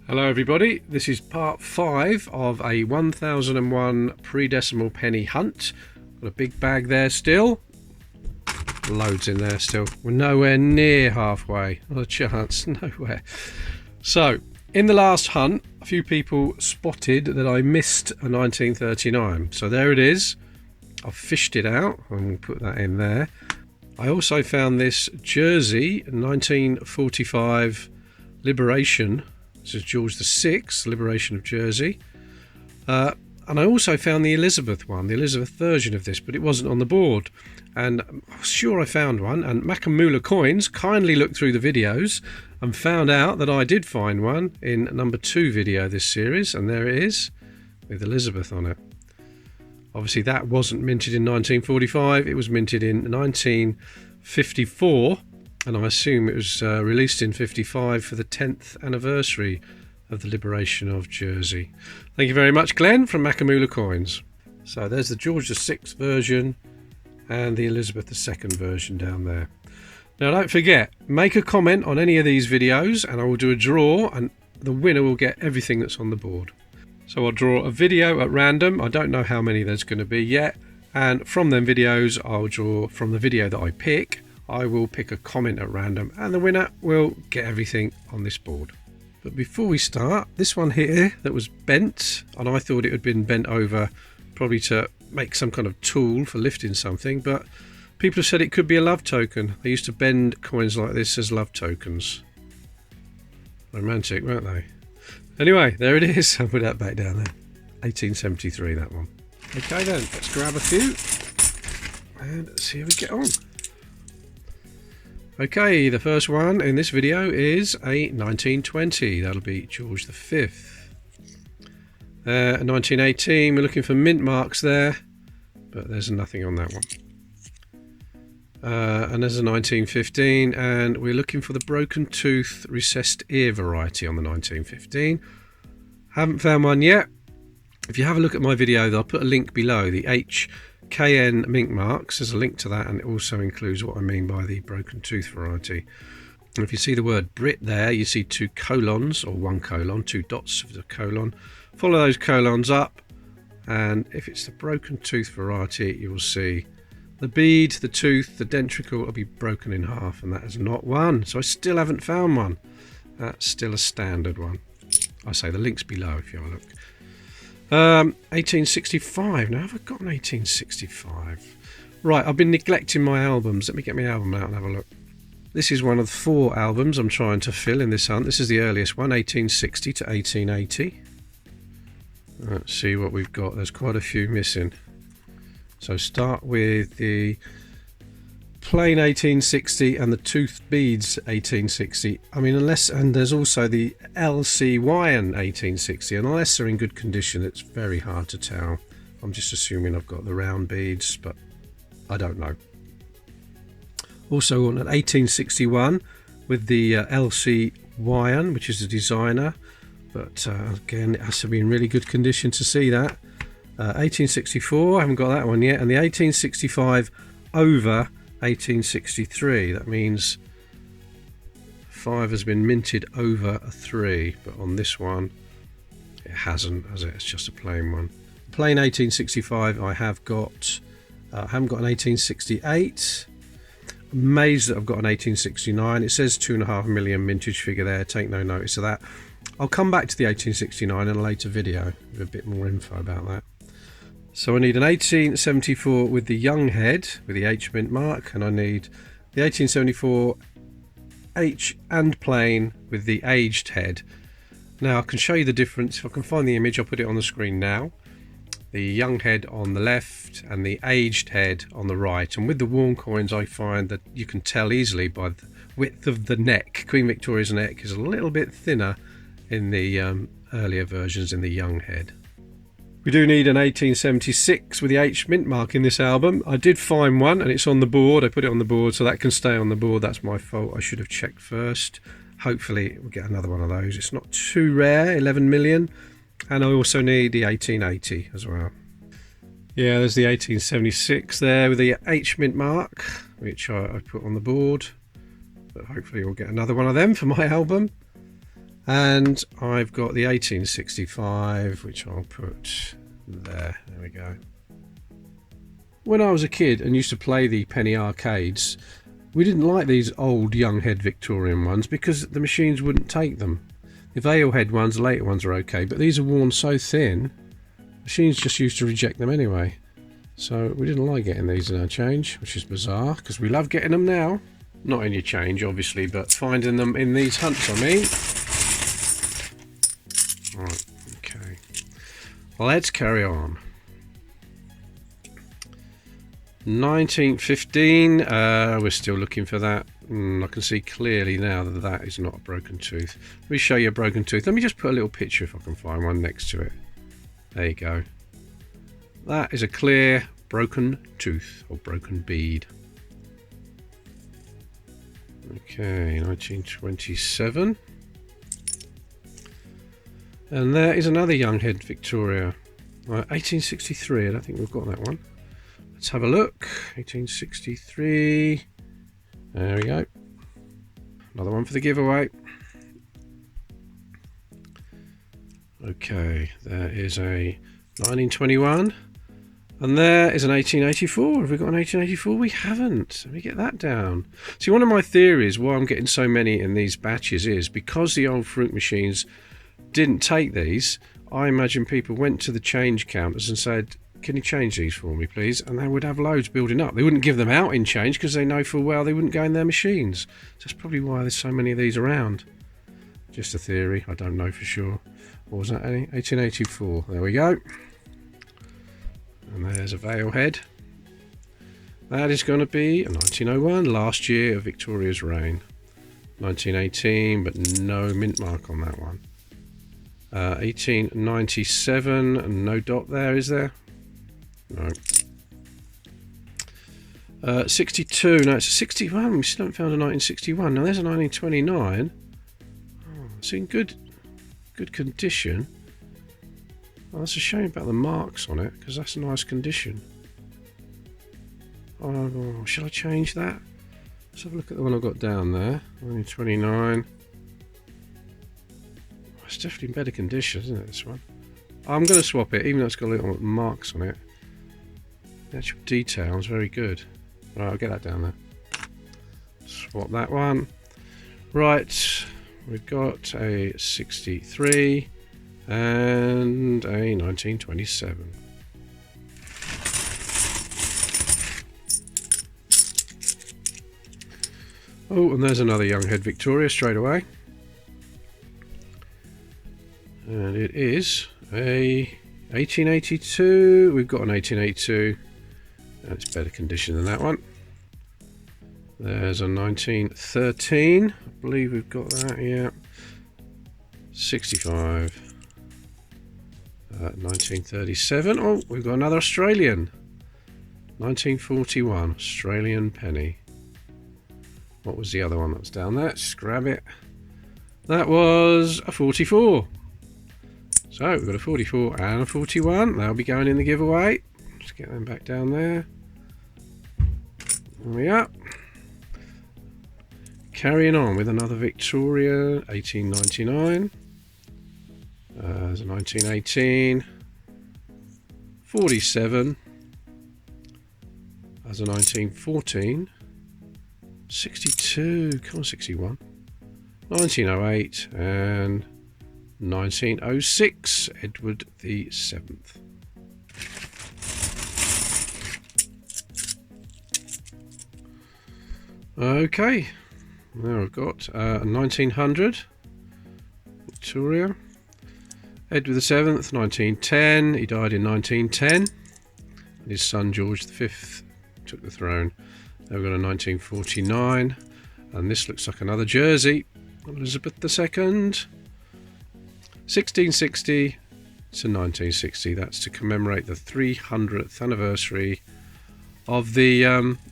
Hello everybody, this is part 5 of a 1001 pre-decimal penny hunt. Got a big bag there still, loads in there still. We're nowhere near halfway, not a chance, nowhere. So, in the last hunt, a few people spotted that I missed a 1939. So there it is, I've fished it out, I'm going to put that in there. I also found this Jersey 1945 Liberation. This is George VI, Liberation of Jersey. And I also found the Elizabeth one, the Elizabeth version of this, but it wasn't on the board. And I'm sure I found one, and Macamula Coins kindly looked through the videos and found out that I did find one in number 2 video this series, and there it is, with Elizabeth on it. Obviously that wasn't minted in 1945, it was minted in 1954. And I assume it was released in 55 for the 10th anniversary of the liberation of Jersey. Thank you very much, Glenn, from Macamula Coins. So there's the George VI version and the Elizabeth II version down there. Now don't forget, make a comment on any of these videos and I will do a draw and the winner will get everything that's on the board. So I'll draw a video at random. I don't know how many there's going to be yet. And from them videos, I'll draw from the video that I pick. I will pick a comment at random and the winner will get everything on this board. But before we start, this one here that was bent, and I thought it had been bent over probably to make some kind of tool for lifting something, but people have said it could be a love token. They used to bend coins like this as love tokens. Romantic, weren't they? Anyway, there it is. I'll put that back down there. 1873, that one. Okay then, let's grab a few and see how we get on. Okay, the first one in this video is a 1920. That'll be George V. 1918, we're looking for mint marks there, but there's nothing on that one. And there's a 1915, and we're looking for the broken tooth recessed ear variety on the 1915. Haven't found one yet. If you have a look at my video, I'll put a link below, the HKN mint marks. There's a link to that, and it also includes what I mean by the broken tooth variety. And if you see the word Brit there, you see 2 colons, or 1 colon, 2 dots of the colon. Follow those colons up, and if it's the broken tooth variety, you will see the bead, the tooth, the dentricle will be broken in half, and that is not one. So I still haven't found one. That's still a standard one. I say the link's below if you have a look. 1865. Now have I got an 1865? Right, I've been neglecting my albums. Let me get my album out and have a look. This is one of the 4 albums I'm trying to fill in this hunt. This is the earliest one, 1860 to 1880. Let's see what we've got. There's quite a few missing. So start with the plain 1860 and the tooth beads 1860. I mean, and there's also the LCYN 1860, and unless they're in good condition, it's very hard to tell. I'm just assuming I've got the round beads, but I don't know. Also on an 1861 with the LCYN, which is the designer, but again, it has to be in really good condition to see that. 1864, I haven't got that one yet, and the 1865 over 1863, that means 5 has been minted over a 3, but on this one it hasn't, has it? It's just a plain one. Plain 1865 I have got. I haven't got an 1868. Amazed that I've got an 1869. It says 2.5 million mintage figure there, take no notice of that. I'll come back to the 1869 in a later video with a bit more info about that. So I need an 1874 with the young head with the H mint mark, and I need the 1874 H and plain with the aged head. Now I can show you the difference. If I can find the image, I'll put it on the screen now. The young head on the left and the aged head on the right, and with the worn coins I find that you can tell easily by the width of the neck. Queen Victoria's neck is a little bit thinner in the earlier versions in the young head. We do need an 1876 with the H mint mark in this album. I did find one and it's on the board. I put it on the board, so that can stay on the board. That's my fault. I should have checked first. Hopefully we'll get another one of those. It's not too rare, 11 million. And I also need the 1880 as well. Yeah, there's the 1876 there with the H mint mark, which I put on the board. But hopefully we'll get another one of them for my album. And I've got the 1865, which I'll put there. There we go. When I was a kid and used to play the penny arcades, we didn't like these old young head Victorian ones because the machines wouldn't take them. The ale head ones, later ones are okay, but these are worn so thin, machines just used to reject them anyway. So we didn't like getting these in our change, which is bizarre because we love getting them now. Not in your change, obviously, but finding them in these hunts, I mean. Right, okay. Let's carry on. 1915, we're still looking for that. I can see clearly now that that is not a broken tooth. Let me show you a broken tooth. Let me just put a little picture if I can find one next to it. There you go. That is a clear broken tooth or broken bead. Okay, 1927. And there is another young head Victoria. 1863, I don't think we've got that one. Let's have a look. 1863. There we go. Another one for the giveaway. Okay, there is a 1921. And there is an 1884. Have we got an 1884? We haven't. Let me get that down. See, one of my theories why I'm getting so many in these batches is because the old fruit machines didn't take these. I imagine people went to the change counters and said, can you change these for me, please? And they would have loads building up. They wouldn't give them out in change because they know full well they wouldn't go in their machines. So that's probably why there's so many of these around. Just a theory. I don't know for sure. What was that? 1884. There we go. And there's a veil head. That is going to be a 1901, last year of Victoria's reign. 1918, but no mint mark on that one. 1897, no dot there, is there? No. 62, no, it's a 61. We still haven't found a 1961. Now there's a 1929. Oh, it's in good condition. Oh, that's a shame about the marks on it, because that's a nice condition. Oh, shall I change that? Let's have a look at the one I've got down there. 1929. Oh, it's definitely in better condition, isn't it, this one? I'm going to swap it, even though it's got little marks on it. The actual detail is very good. Right, I'll get that down there. Swap that one. Right, we've got a 63 and a 1927. Oh, and there's another young head Victoria straight away. And it is a 1882. We've got an 1882. And it's better condition than that one. There's a 1913. I believe we've got that, yeah. 65. 1937. Oh, we've got another Australian. 1941. Australian penny. What was the other one that was down there? Just grab it. That was a 44. So we've got a 44 and a 41. They'll be going in the giveaway. Just get them back down there. There we are. Carrying on with another Victoria, 1899. There's a 1918. 47. There's a 1914. 62, come on, 61. 1908 and 1906, Edward the 7th. Okay, now we've got 1900, Victoria. Edward the 7th, 1910, he died in 1910. And his son George V took the throne. Now we've got a 1949, and this looks like another jersey. Elizabeth II. 1660 to 1960. That's to commemorate the 300th anniversary of the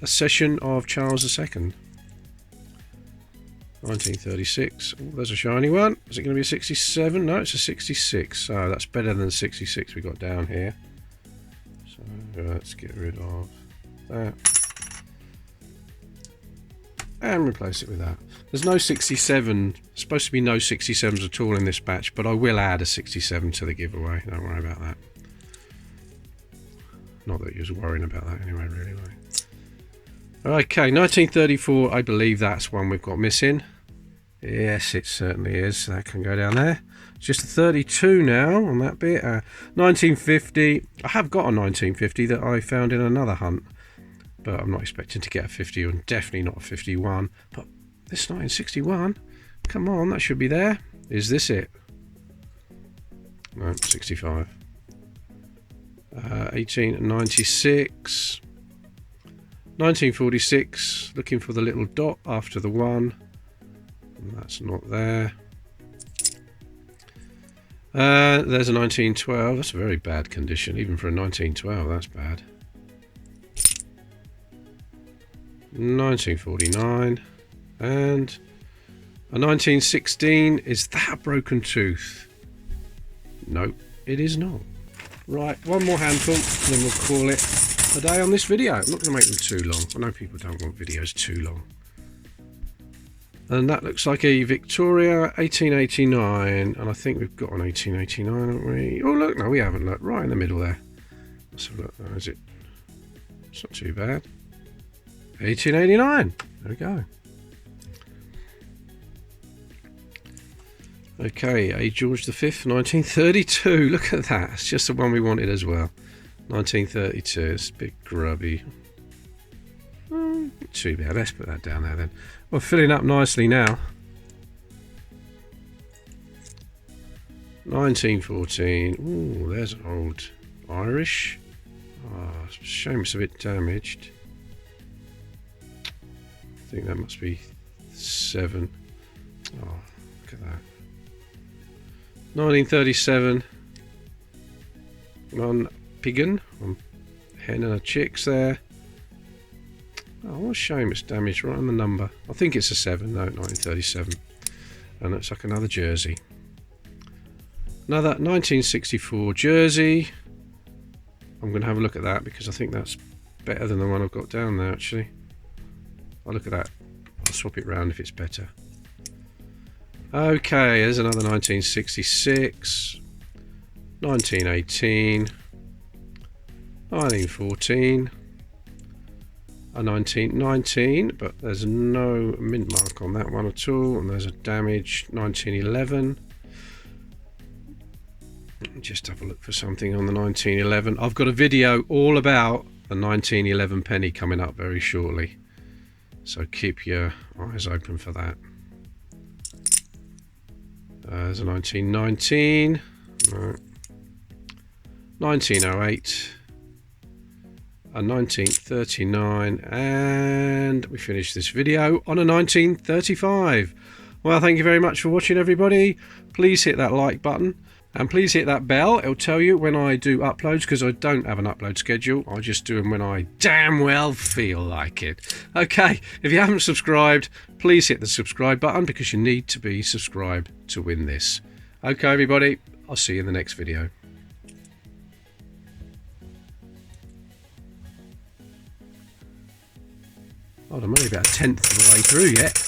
accession of Charles II. 1936. Oh, there's a shiny one. Is it going to be a 67? No, it's a 66. So that's better than the 66 we got down here. So let's get rid of that. and replace it with that. There's no 67, supposed to be no 67s at all in this batch, but I will add a 67 to the giveaway. Don't worry about that. Not that you was worrying about that anyway, really. Okay, 1934, I believe that's one we've got missing. Yes, it certainly is. That can go down there. It's just a 32 now on that bit. 1950, I have got a 1950 that I found in another hunt, but I'm not expecting to get a 50 and definitely not a 51. But this 1961, come on, that should be there. Is this it? No, 65. 1896. 1946, looking for the little dot after the 1. And that's not there. There's a 1912. That's a very bad condition, even for a 1912. That's bad. 1949 and a 1916. Is that a broken tooth? Nope, it is not. Right, one more handful, and then we'll call it a day on this video. I'm not going to make them too long. I know people don't want videos too long. And that looks like a Victoria 1889, and I think we've got an 1889, haven't we? Oh look, no we haven't. Look, right in the middle there. Let's have a look. Is it? It's not too bad. 1889. There we go. Okay, a George V, 1932. Look at that. It's just the one we wanted as well. 1932. It's a bit grubby. Not too bad. Let's put that down there then. We're filling up nicely now. 1914. Ooh, there's an old Irish. Oh, it's a shame it's a bit damaged. I think that must be 7. Oh, look at that. 1937. On pigeon. On hen and a chicks there. Oh, what a shame it's damaged right on the number. I think it's a 7, no, 1937. And looks like another jersey. Another 1964 jersey. I'm going to have a look at that because I think that's better than the one I've got down there actually. I'll look at that. I'll swap it round if it's better. Okay, there's another 1966. 1918. 1914. A 1919, but there's no mint mark on that one at all, and there's a damaged 1911. Just have a look for something on the 1911. I've got a video all about the 1911 penny coming up very shortly, so keep your eyes open for that. There's a 1919. No. 1908. A 1939, and we finish this video on a 1935. Well, thank you very much for watching, everybody. Please hit that like button and please hit that bell. It'll tell you when I do uploads, because I don't have an upload schedule. I just do them when I damn well feel like it. Okay, if you haven't subscribed, please hit the subscribe button because you need to be subscribed to win this. Okay, everybody, I'll see you in the next video. Oh, I'm only about a tenth of the way through yet.